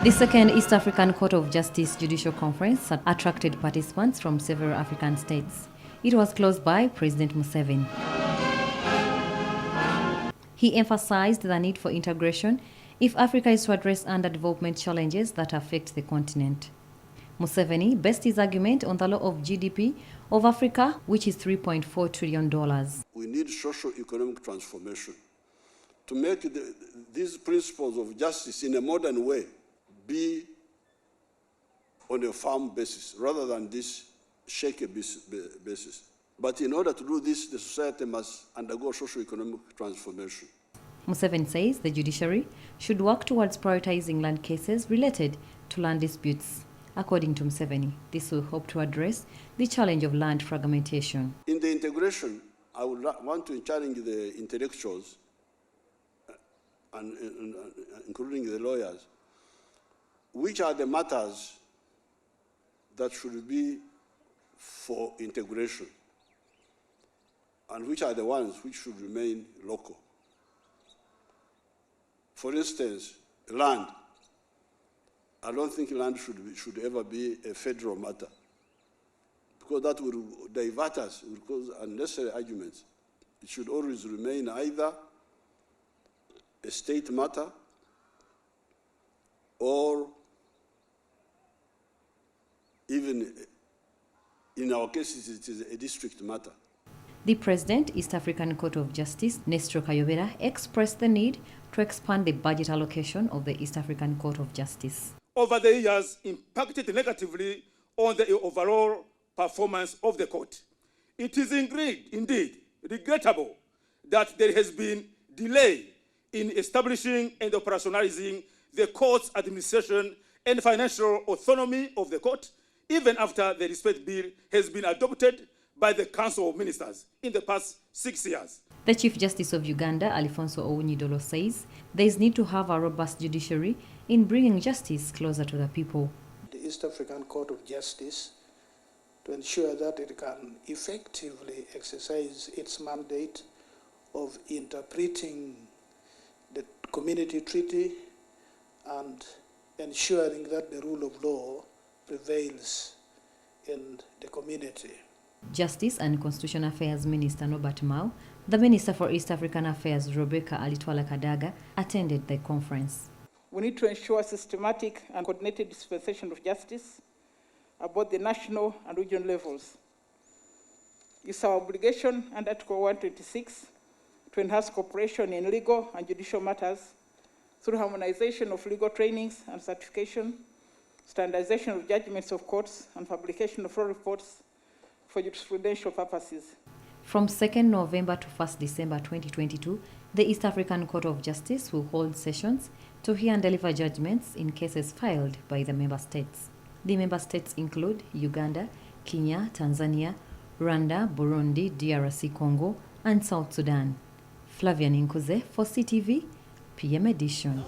The second East African Court of Justice Judicial Conference attracted participants from several African states. It was closed by President Museveni. He emphasized the need for integration if Africa is to address underdevelopment challenges that affect the continent. Museveni based his argument on the law of GDP of Africa, which is $3.4 trillion. We need socio-economic transformation to make these principles of justice in a modern way be on a firm basis rather than this shaky basis. But in order to do this, the society must undergo socio-economic transformation. Museveni says the judiciary should work towards prioritizing land cases related to land disputes. According to Museveni, this will help to address the challenge of land fragmentation. In the integration, I would want to challenge the intellectuals, including the lawyers, which are the matters that should be for integration and which are the ones which should remain local. For instance, land. I don't think land should ever be a federal matter because that will divert us, will cause unnecessary arguments. It should always remain either a state matter or even in our cases it is a district matter. The President, East African Court of Justice, Nestor Kayobera, expressed the need to expand the budget allocation of the East African Court of Justice. Over the years, impacted negatively on the overall performance of the court. It is indeed regrettable that there has been delay in establishing and operationalizing the court's administration and financial autonomy of the court, even after the respect bill has been adopted by the Council of Ministers in the past 6 years. The Chief Justice of Uganda, Alfonso Owunyidolo, says there is need to have a robust judiciary in bringing justice closer to the people. The East African Court of Justice to ensure that it can effectively exercise its mandate of interpreting the community treaty and ensuring that the rule of law prevails in the community. Justice and Constitutional Affairs Minister Norbert Mao, the Minister for East African Affairs Rebecca Alitwala Kadaga attended the conference. We need to ensure systematic and coordinated dispensation of justice at both the national and regional levels. It's our obligation under Article 126 to enhance cooperation in legal and judicial matters through harmonization of legal trainings and certification, standardization of judgments of courts, and publication of law reports for jurisprudential purposes. From 2nd November to 1st December 2022, the East African Court of Justice will hold sessions to hear and deliver judgments in cases filed by the member states. The member states include Uganda, Kenya, Tanzania, Rwanda, Burundi, DRC Congo, and South Sudan. Flavian Inkuze for CTV, PM Edition.